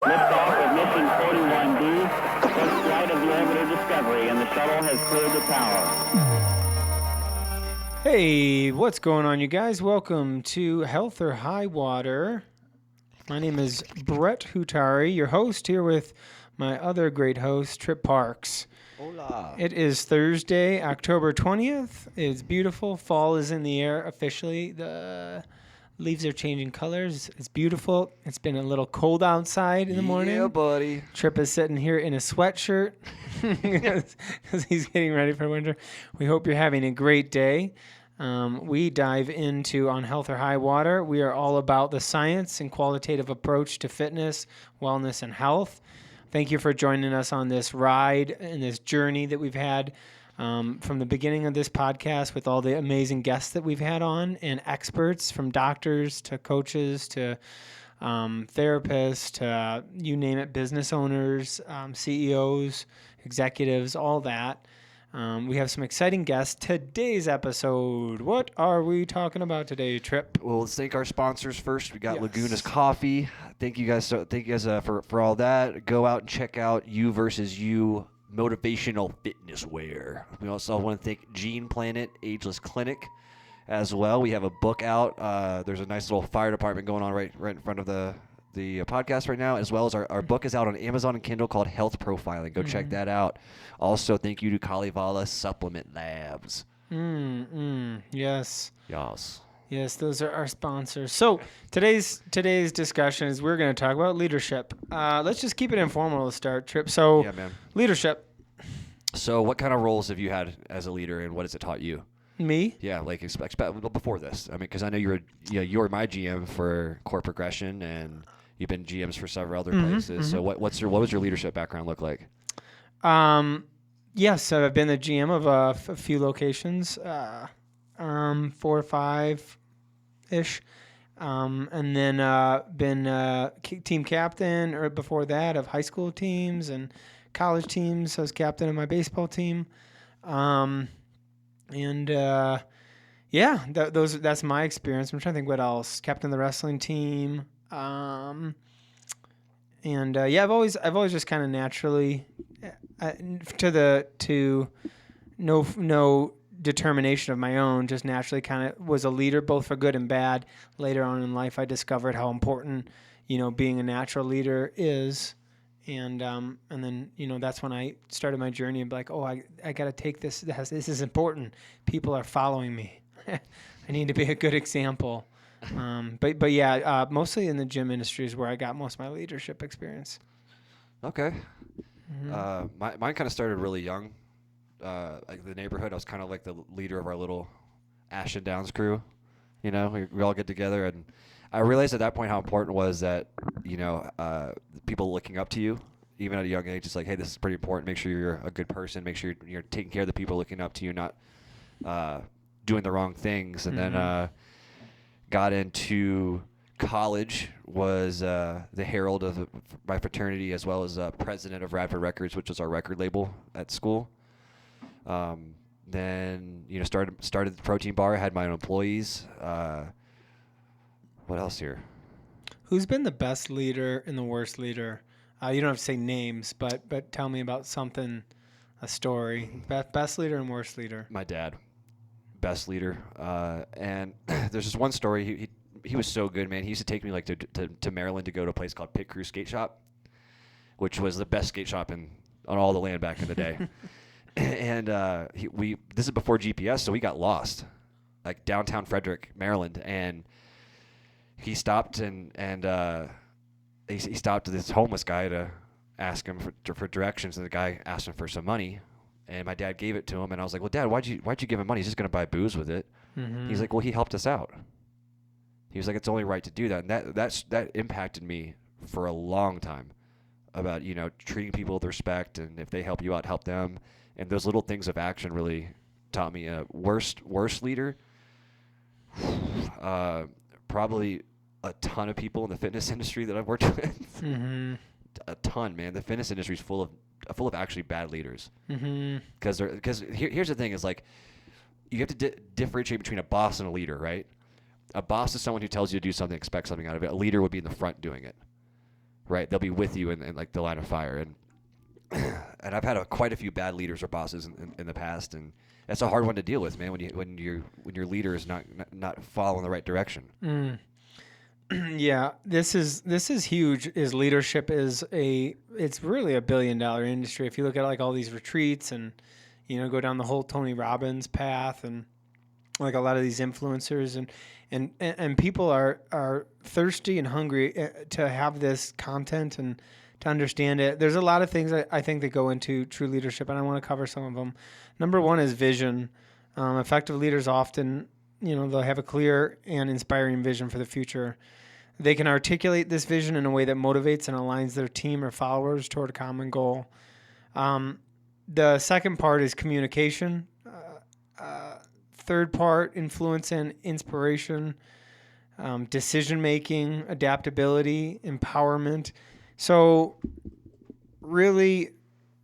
Liftoff of mission 41D, first flight of the orbiter Discovery, and the shuttle has cleared the tower. Hey, what's going on, you guys? Welcome to Health or High Water. My name is Brett Hutari, your host, here with my other great host, Trip Parks. Hola. It is Thursday, October 20th. It's beautiful. Fall is in the air officially. The leaves are changing colors. It's beautiful. It's been a little cold outside in the morning. Yeah, buddy. Trip is sitting here in a sweatshirt because he's getting ready for winter. We hope you're having a great day. We dive into On Health or High Water. We are all about the science and qualitative approach to fitness, wellness, and health. Thank you for joining us on this ride and this journey that we've had from the beginning of this podcast with all the amazing guests that we've had on and experts from doctors to coaches to therapists to you name it, business owners, CEOs, executives, all that. We have some exciting guests. Today's episode, what are we talking about today, Trip? Well, let's thank our sponsors first. We got Laguna's Coffee. Thank you guys for all that. Go out and check out You Versus You motivational fitness wear. We also want to thank Gene Planet Ageless Clinic as well. We have a book out. There's a nice little fire department going on right in front of the podcast right now, as well as our book is out on Amazon and Kindle called Health Profiling. Go check that out. Also, thank you to Kalevala Supplement Labs. Yes. Yes, those are our sponsors. So today's discussion is we're going to talk about leadership. Let's just keep it informal to start, Trip. So yeah, man. Leadership. So what kind of roles have you had as a leader, and what has it taught you? Me? Yeah, like expect before this. I mean, because I know you were my GM for Core Progression, and you've been GMs for several other places. So what was your leadership background look like? Yes, I've been the GM of a few locations, 4 or 5-ish, and then been team captain, or before that, of high school teams and college teams. I was captain of my baseball team, that's my experience. I'm trying to think what else. Captain of the wrestling team, I've always just kind of naturally, to no determination of my own, just naturally kind of was a leader, both for good and bad. Later on in life, I discovered how important, being a natural leader is. And then, that's when I started my journey of like, I got to take this. This is important. People are following me. I need to be a good example. Mostly in the gym industry is where I got most of my leadership experience. Okay. Mine kind of started really young. Like the neighborhood, I was kind of like the leader of our little Ashton Downs crew. We all get together, and I realized at that point how important it was that, people looking up to you, even at a young age. It's like, hey, this is pretty important. Make sure you're a good person. Make sure you're taking care of the people looking up to you, not doing the wrong things. And then got into college, was the herald of my fraternity, as well as president of Radford Records, which was our record label at school. Then started the protein bar. I had my own employees. What else here? Who's been the best leader and the worst leader? You don't have to say names, but tell me about something, a story. Best leader and worst leader. My dad, best leader. And there's this one story. He was so good, man. He used to take me to Maryland to go to a place called Pit Crew Skate Shop, which was the best skate shop on all the land back in the day. And this is before GPS, so we got lost, like downtown Frederick, Maryland, and he stopped he stopped this homeless guy to ask him for directions, and the guy asked him for some money, and my dad gave it to him, and I was like, well, Dad, why'd you give him money? He's just gonna buy booze with it. He's like, well, he helped us out. He was like, it's only right to do that, and that impacted me for a long time about treating people with respect, and if they help you out, help them. And those little things of action really taught me. Worst leader, probably a ton of people in the fitness industry that I've worked with. A ton, man. The fitness industry is full of actually bad leaders. Because here's the thing: is like you have to differentiate between a boss and a leader, right? A boss is someone who tells you to do something, expects something out of it. A leader would be in the front doing it, right? They'll be with you in like the line of fire. And and I've had quite a few bad leaders or bosses in the past, and that's a hard one to deal with, man. When your leader is not following the right direction. Yeah, this is huge. Is leadership it's really a $1 billion industry. If you look at like all these retreats and go down the whole Tony Robbins path, and like a lot of these influencers and people are thirsty and hungry to have this content and to understand it. There's a lot of things I think that go into true leadership, and I want to cover some of them. Number one is vision. Effective leaders often, they'll have a clear and inspiring vision for the future. They can articulate this vision in a way that motivates and aligns their team or followers toward a common goal. The second part is communication. Third part, influence and inspiration, decision-making, adaptability, empowerment. So really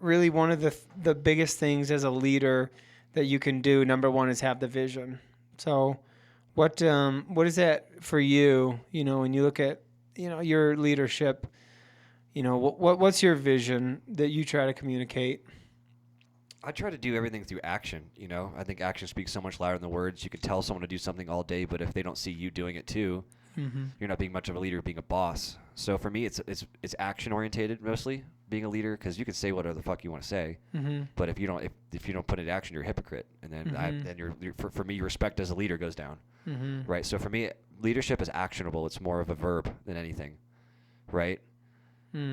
one of the biggest things as a leader that you can do, number one, is have the vision. So what is that for you, when you look at, your leadership, what's your vision that you try to communicate? I try to do everything through action. I think action speaks so much louder than words. You can tell someone to do something all day, but if they don't see you doing it too, you're not being much of a leader, being a boss. So for me, it's action orientated mostly, being a leader, because you can say whatever the fuck you want to say, but if you don't put it in action, you're a hypocrite, and then for me, respect as a leader goes down, right? So for me, leadership is actionable. It's more of a verb than anything, right?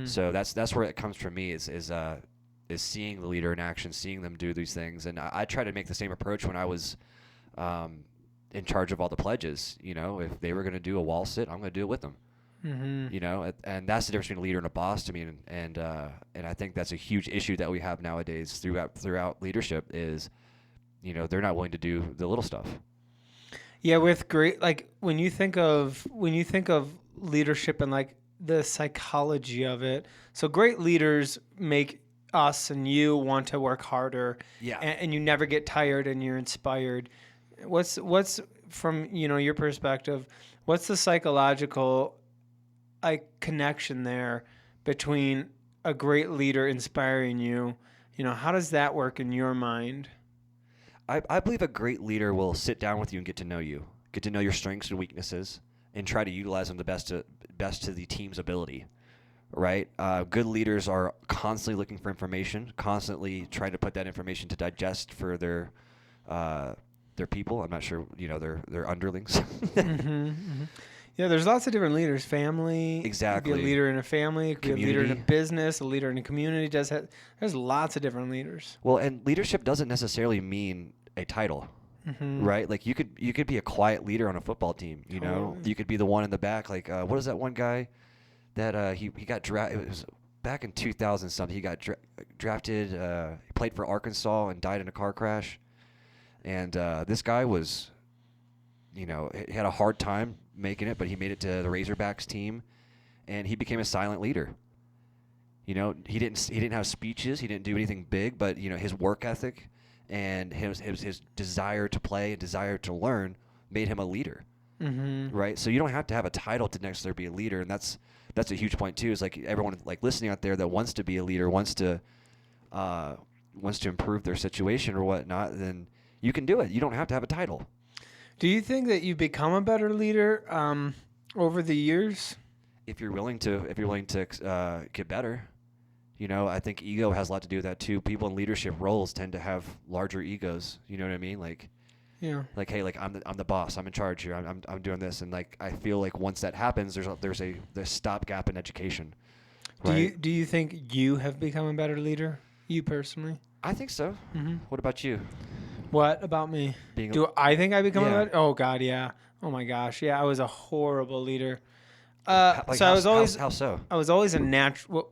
So that's where it comes from me is seeing the leader in action, seeing them do these things, and I try to make the same approach when I was in charge of all the pledges. If they were going to do a wall sit, I'm going to do it with them. And that's the difference between a leader and a boss to me, and I think that's a huge issue that we have nowadays throughout leadership is, they're not willing to do the little stuff. Yeah, with great, like when you think of leadership and like the psychology of it, so great leaders make us and you want to work harder, and you never get tired, and you're inspired. What's from your perspective, what's the psychological connection there between a great leader inspiring you? How does that work in your mind? I believe a great leader will sit down with you and get to know you, get to know your strengths and weaknesses, and try to utilize them the best to the team's ability. Right? Good leaders are constantly looking for information, constantly trying to put that information to digest for their people. I'm not sure, their underlings. Yeah, there's lots of different leaders. Family. Exactly. Could be a leader in a family. Could Community. be a leader in a business. A leader in a community. There's lots of different leaders. Well, and leadership doesn't necessarily mean a title. Right? Like you could be a quiet leader on a football team. You could be the one in the back. Like what is that one guy that he got drafted? It was back in 2000 something. He got drafted. He played for Arkansas and died in a car crash. And this guy was, he had a hard time making it, but he made it to the Razorbacks team, and he became a silent leader. He didn't have speeches. He didn't do anything big, but his work ethic and his desire to play and desire to learn made him a leader. Right? So you don't have to have a title to necessarily be a leader, and that's a huge point too. Is like everyone like listening out there that wants to be a leader, wants to improve their situation or whatnot, then you can do it. You don't have to have a title. Do you think that you become a better leader over the years? If you're willing to get better. I think ego has a lot to do with that too. People in leadership roles tend to have larger egos. You know what I mean? Like, yeah. Like, hey, like I'm the boss. I'm in charge here. I'm doing this, and like I feel like once that happens, there's a stopgap in education. Right? Do you think you have become a better leader? You personally? I think so. What about you? What about me? I think I become a better? Oh God, yeah. Oh my gosh, yeah. I was a horrible leader. I was always how so? I was always a natural.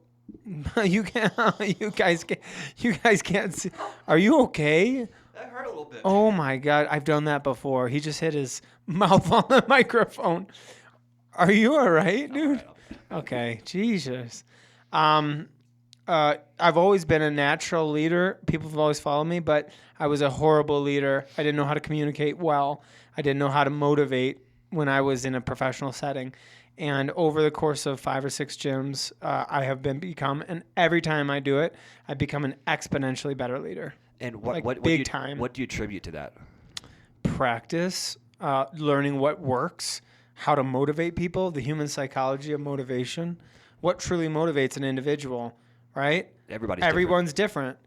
You guys can't see. Are you okay? That hurt a little bit. Oh my God, I've done that before. He just hit his mouth on the microphone. Are you all right, dude? All right. Okay, Jesus. I've always been a natural leader. People have always followed me, but I was a horrible leader. I didn't know how to communicate well. I didn't know how to motivate when I was in a professional setting. And over the course of 5 or 6 gyms, I have become, and every time I do it, I become an exponentially better leader. And Like big time. What do you attribute to that? Practice, learning what works, how to motivate people, the human psychology of motivation, what truly motivates an individual, right? Everyone's different.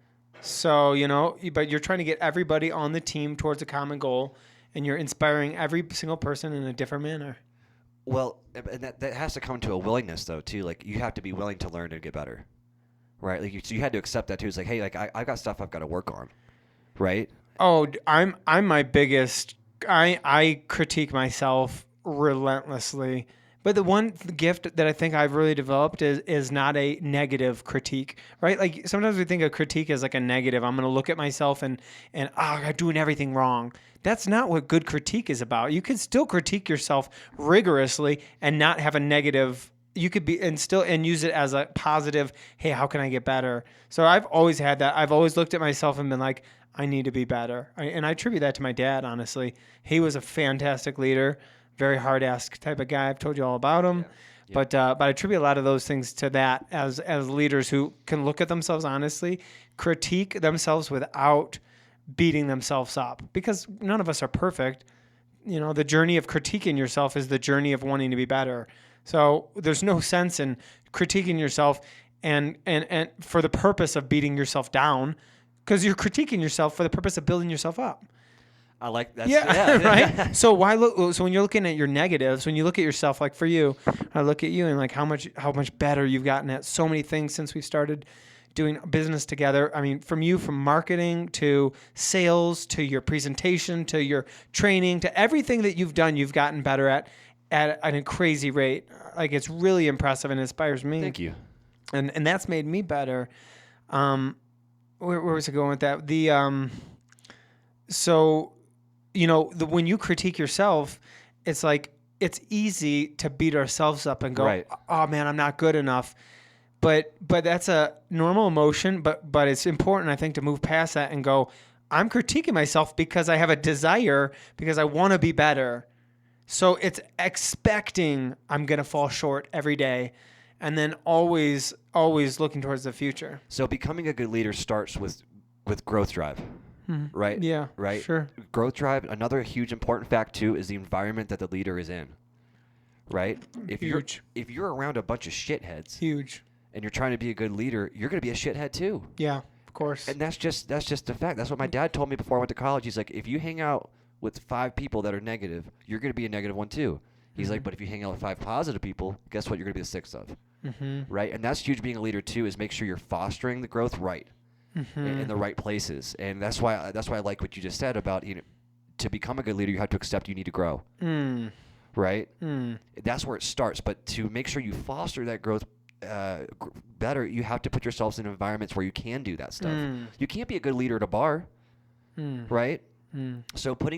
So, you know, but you're trying to get everybody on the team towards a common goal, and you're inspiring every single person in a different manner. Well, and that has to come to a willingness, though, too. Like, you have to be willing to learn and get better, right? Like, so you had to accept that, too. It's like, hey, like, I've got stuff I've got to work on, right? Oh, I'm my biggest. I critique myself relentlessly. But the one gift that I think I've really developed is not a negative critique, right? Like sometimes we think of critique as like a negative. I'm going to look at myself and I'm doing everything wrong. That's not what good critique is about. You can still critique yourself rigorously and not have a negative. You could be and use it as a positive. Hey, how can I get better? So I've always had that. I've always looked at myself and been like, I need to be better. And I attribute that to my dad. Honestly, he was a fantastic leader. Very hard-ass type of guy. I've told you all about him. Yeah. But I attribute a lot of those things to that as leaders who can look at themselves honestly, critique themselves without beating themselves up. Because none of us are perfect. You know, the journey of critiquing yourself is the journey of wanting to be better. So there's no sense in critiquing yourself and for the purpose of beating yourself down, because you're critiquing yourself for the purpose of building yourself up. I like that. Yeah, right. So so when you're looking at your negatives, when you look at yourself, like for you, I look at you and like how much better you've gotten at so many things since we started doing business together. I mean, from marketing to sales to your presentation to your training to everything that you've done, you've gotten better at a crazy rate. Like it's really impressive and inspires me. Thank you. And that's made me better. Where was I going with that? So. You know, when you critique yourself, it's like it's easy to beat ourselves up and go, right. Oh man, I'm not good enough. But that's a normal emotion. But it's important, I think, to move past that and go, I'm critiquing myself because I have a desire, because I want to be better. So it's expecting I'm gonna fall short every day, and then always looking towards the future. So becoming a good leader starts with growth drive. Mm-hmm. Right? Yeah. Right? Sure. Growth drive, another huge important fact too, is the environment that the leader is in. Right? If you're around a bunch of shitheads, huge, and you're trying to be a good leader, you're going to be a shithead too. Yeah, of course. And that's just a fact. That's what my dad told me before I went to college. He's like, if you hang out with 5 people that are negative, you're going to be a negative one too. He's like, but if you hang out with 5 positive people, guess what? You're going to be the 6th of. Mm-hmm. Right? And that's huge being a leader too, is make sure you're fostering the growth right. Mm-hmm. In the right places, and that's why I like what you just said about, you know, to become a good leader, you have to accept you need to grow, right? That's where it starts. But to make sure you foster that growth better, you have to put yourselves in environments where you can do that stuff. You can't be a good leader at a bar, right? So for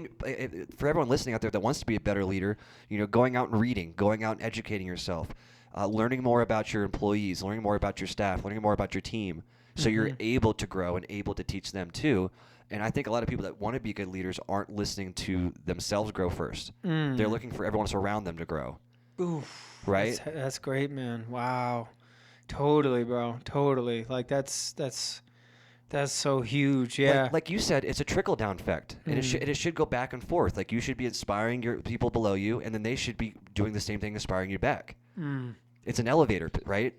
everyone listening out there that wants to be a better leader, you know, going out and reading, going out and educating yourself, learning more about your employees, learning more about your staff, learning more about your team. So you're able to grow and able to teach them too. And I think a lot of people that want to be good leaders aren't listening to themselves grow first. They're looking for everyone else around them to grow. Oof. Right? That's great, man. Wow. Totally, bro. Totally. Like that's so huge. Yeah. Like you said, it's a trickle-down effect. And it should go back and forth. Like you should be inspiring your people below you, and then they should be doing the same thing, inspiring you back. It's an elevator, right?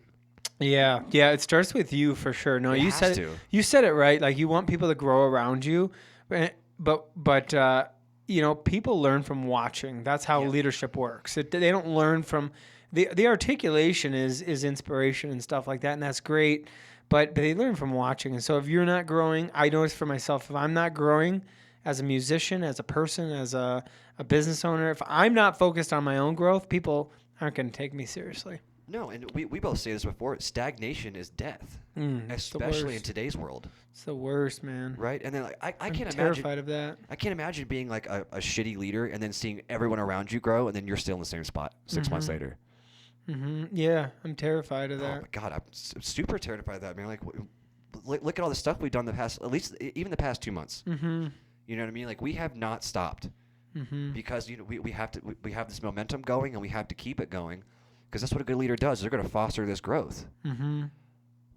Yeah, it starts with you for sure. No, you said it right. Like you want people to grow around you, but you know, people learn from watching. That's how leadership works. They don't learn from the articulation is inspiration and stuff like that, and that's great. But they learn from watching. And so if you're not growing, I notice for myself, if I'm not growing as a musician, as a person, as a business owner, if I'm not focused on my own growth, people aren't going to take me seriously. No, and we both say this before, stagnation is death, especially in today's world. It's the worst, man. Right? And then like, I can't imagine. I'm terrified of that. I can't imagine being like a shitty leader and then seeing everyone around you grow and then you're still in the same spot 6 months later. Yeah, I'm terrified of that. Oh, my God, I'm super terrified of that, man. Like, look at all the stuff we've done the past, at least even the past 2 months. You know what I mean? Like, we have not stopped because, you know, we have this momentum going and we have to keep it going. because that's what a good leader does. They're going to foster this growth,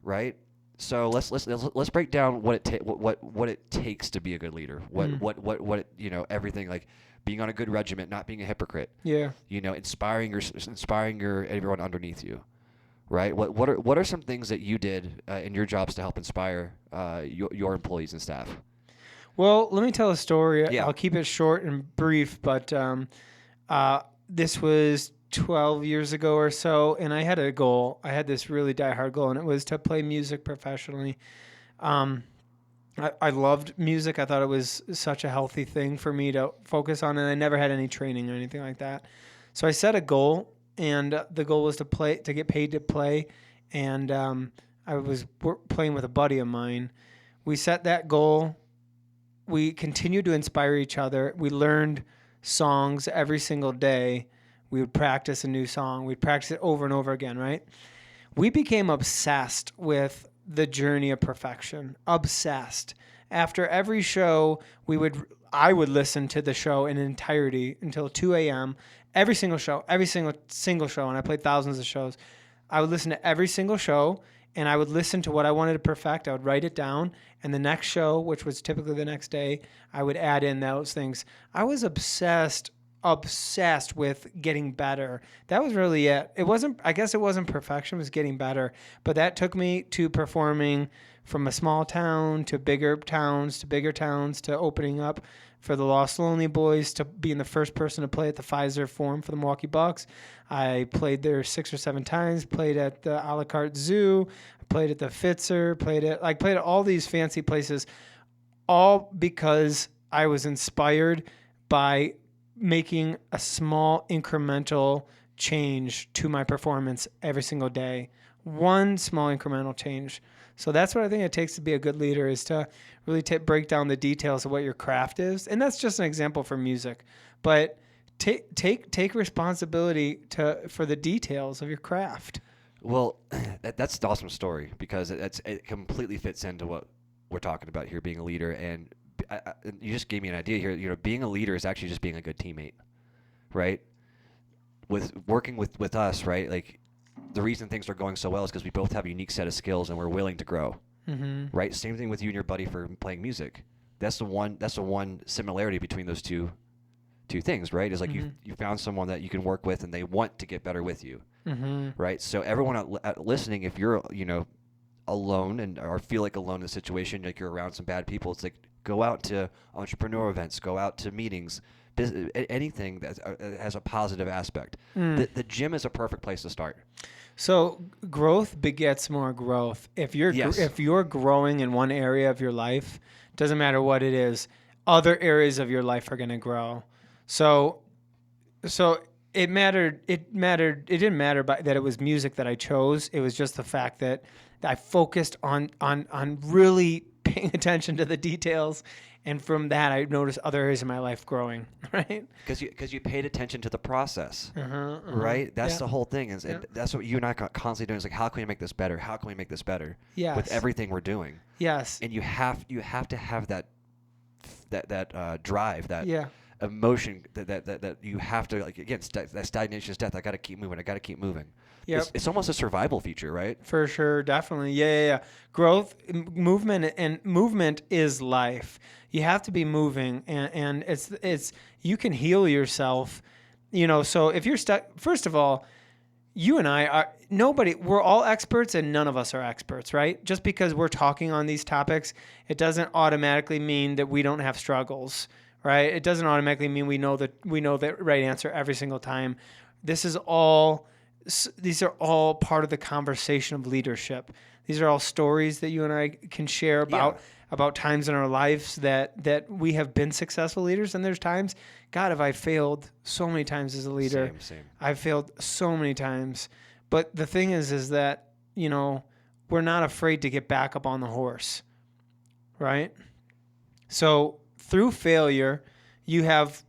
right? So let's break down what it takes to be a good leader. What everything, like being on a good regiment, not being a hypocrite. Yeah. Inspiring your everyone underneath you, right? What are some things that you did in your jobs to help inspire your employees and staff? Well, let me tell a story. Yeah. I'll keep it short and brief, but this was 12 years ago or so, and I had a goal. I had this really diehard goal, and it was to play music professionally. I loved music. I thought it was such a healthy thing for me to focus on, and I never had any training or anything like that. So I set a goal, and the goal was to get paid to play, and I was playing with a buddy of mine. We set that goal. We continued to inspire each other. We learned songs every single day. We would practice a new song. We'd practice it over and over again, right? We became obsessed with the journey of perfection. Obsessed. After every show, I would listen to the show in entirety until 2 a.m. Every single show, every single show, and I played thousands of shows. I would listen to every single show, and I would listen to what I wanted to perfect. I would write it down, and the next show, which was typically the next day, I would add in those things. I was obsessed with getting better. That was really it. I guess it wasn't perfection, it was getting better. But that took me to performing from a small town to bigger towns to opening up for the Lost Lonely Boys, to being the first person to play at the Pfizer Forum for the Milwaukee Bucks. I played there 6 or 7 times, played at the a la carte zoo, played at the Fitzer, played at all these fancy places, all because I was inspired by making a small incremental change to my performance every single day. One small incremental change. So that's what I think it takes to be a good leader, is to really break down the details of what your craft is. And that's just an example for music. But take responsibility for the details of your craft. Well, that's an awesome story, because it completely fits into what we're talking about here, being a leader. And you just gave me an idea here. Being a leader is actually just being a good teammate, right? With working with us, right? Like, the reason things are going so well is because we both have a unique set of skills and we're willing to grow, right? Same thing with you and your buddy for playing music. That's the one similarity between those two things, right? Is like you found someone that you can work with and they want to get better with you, right? So everyone listening, if you're alone or feel like alone in a situation, like you're around some bad people, it's like, go out to entrepreneur events, go out to meetings, anything that has a positive aspect. The gym is a perfect place to start. So growth begets more growth. If you're growing in one area of your life, doesn't matter what it is, other areas of your life are going to grow. So it mattered. It didn't matter that it was music that I chose. It was just the fact that I focused on really paying attention to the details, and from that I noticed other areas of my life growing. Right? Because you paid attention to the process. Right? That's the whole thing. And that's what you and I are constantly doing. Is like, how can we make this better? How can we make this better? Yes. With everything we're doing. Yes. And you have to have that drive, that emotion, that you have to, like, again, that stagnation is death. I got to keep moving. Yep. It's almost a survival feature, right? For sure, definitely. Yeah. Growth, movement is life. You have to be moving, and it's you can heal yourself. So if you're stuck, first of all, you and I we're all experts and none of us are experts, right? Just because we're talking on these topics, it doesn't automatically mean that we don't have struggles, right? It doesn't automatically mean we know the right answer every single time. These are all part of the conversation of leadership. These are all stories that you and I can share about times in our lives that we have been successful leaders. And there's times, God, have I failed so many times as a leader. Same. I've failed so many times. But the thing is that, we're not afraid to get back up on the horse, right? So through failure, you have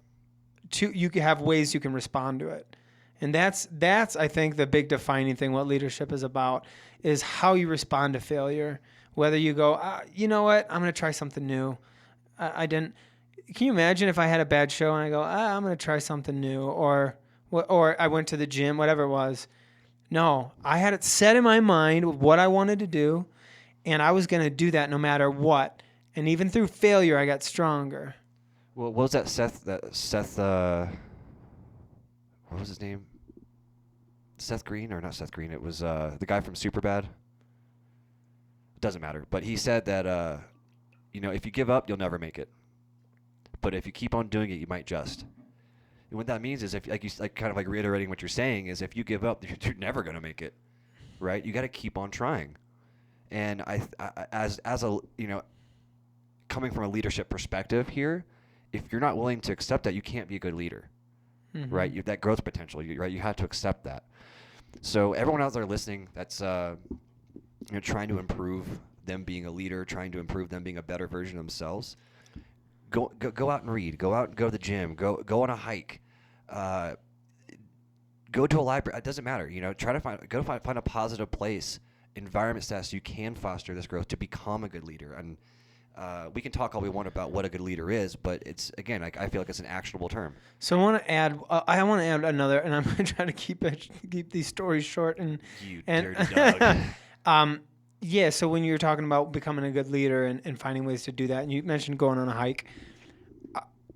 ways you can respond to it. And that's I think the big defining thing, what leadership is about, is how you respond to failure. Whether you go, you know what, I'm going to try something new. Can you imagine if I had a bad show and I go, I'm going to try something new, or I went to the gym, whatever it was. No, I had it set in my mind what I wanted to do, and I was going to do that no matter what. And even through failure, I got stronger. Well, what was that Seth, what was his name? Seth Green, or not Seth Green? It was the guy from Superbad. Doesn't matter. But he said that, if you give up, you'll never make it. But if you keep on doing it, you might just. And what that means is, if kind of like reiterating what you're saying, is if you give up, you're never going to make it, right? You got to keep on trying. And as a coming from a leadership perspective here, if you're not willing to accept that, you can't be a good leader, right? That growth potential, right? You have to accept that. So everyone out there listening, that's trying to improve them being a leader, trying to improve them being a better version of themselves. Go out and read. Go out and go to the gym. Go on a hike. Go to a library. It doesn't matter. Try to find a positive place, environment status. You can foster this growth to become a good leader. And we can talk all we want about what a good leader is, but it's, again, I feel like it's an actionable term. So I want to add another, and I'm going to try to keep these stories short. You dirty dog. Yeah, so when you're talking about becoming a good leader and finding ways to do that, and you mentioned going on a hike,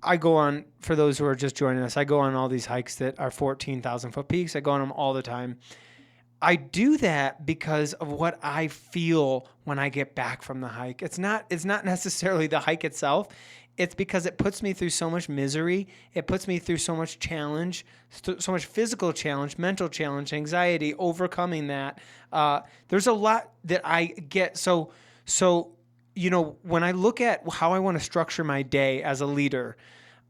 I go on, for those who are just joining us, I go on all these hikes that are 14,000-foot peaks. I go on them all the time. I do that because of what I feel when I get back from the hike. It's not necessarily the hike itself. It's because it puts me through so much misery. It puts me through so much challenge, so much physical challenge, mental challenge, anxiety, overcoming that. There's a lot that I get. So when I look at how I want to structure my day as a leader,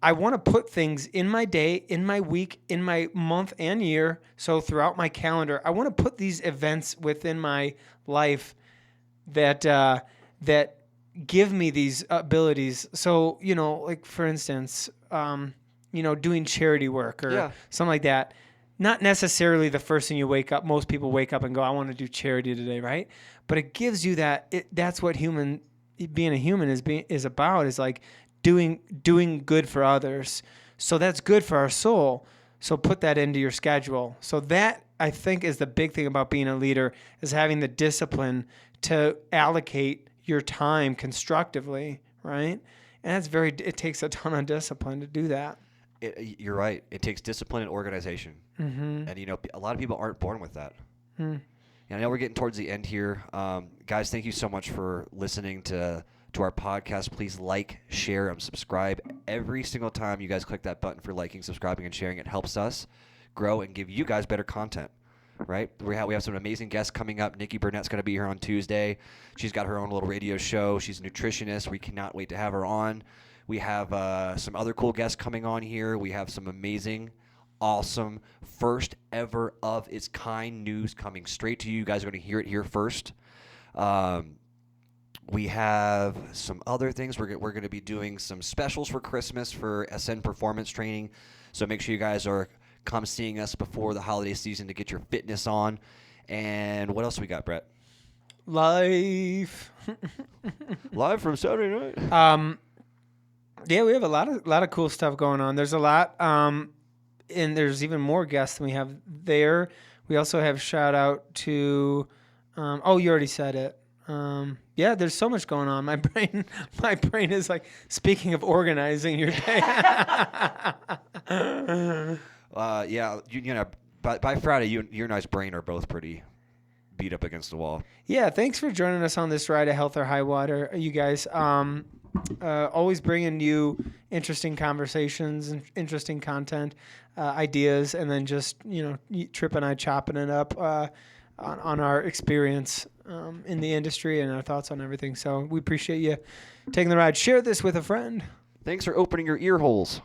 I want to put things in my day, in my week, in my month and year. So throughout my calendar, I want to put these events within my life that give me these abilities. So, like for instance, doing charity work or something like that. Not necessarily the first thing you wake up. Most people wake up and go, I want to do charity today, right? But it gives you that's what being a human is about, is like doing good for others. So that's good for our soul. So put that into your schedule. So that, I think, is the big thing about being a leader, is having the discipline to allocate your time constructively, right? And it takes a ton of discipline to do that. You're right. It takes discipline and organization. Mm-hmm. And, a lot of people aren't born with that. And I know we're getting towards the end here. Guys, thank you so much for listening to our podcast. Please like, share, and subscribe. Every single time you guys click that button for liking, subscribing, and sharing, it helps us grow and give you guys better content. Right? We have some amazing guests coming up. Nikki Burnett's going to be here on Tuesday. She's got her own little radio show. She's a nutritionist. We cannot wait to have her on. We have some other cool guests coming on here. We have some amazing, awesome, first ever of its kind news coming straight to you. You guys are going to hear it here first. We have some other things. We're going to be doing some specials for Christmas for SN Performance Training. So make sure you guys come seeing us before the holiday season to get your fitness on. And what else we got, Brett? Live from Saturday night. Yeah, we have a lot of cool stuff going on. There's a lot, and there's even more guests than we have there. We also have shout out to. You already said it. Yeah, there's so much going on. My brain is like, speaking of organizing your day. By Friday, you and I's brain are both pretty beat up against the wall. Yeah, thanks for joining us on this ride of Health or High Water, you guys. Always bringing you interesting conversations and interesting content, ideas, and then just Trip and I chopping it up on our experience in the industry and our thoughts on everything. So we appreciate you taking the ride. Share this with a friend. Thanks for opening your ear holes.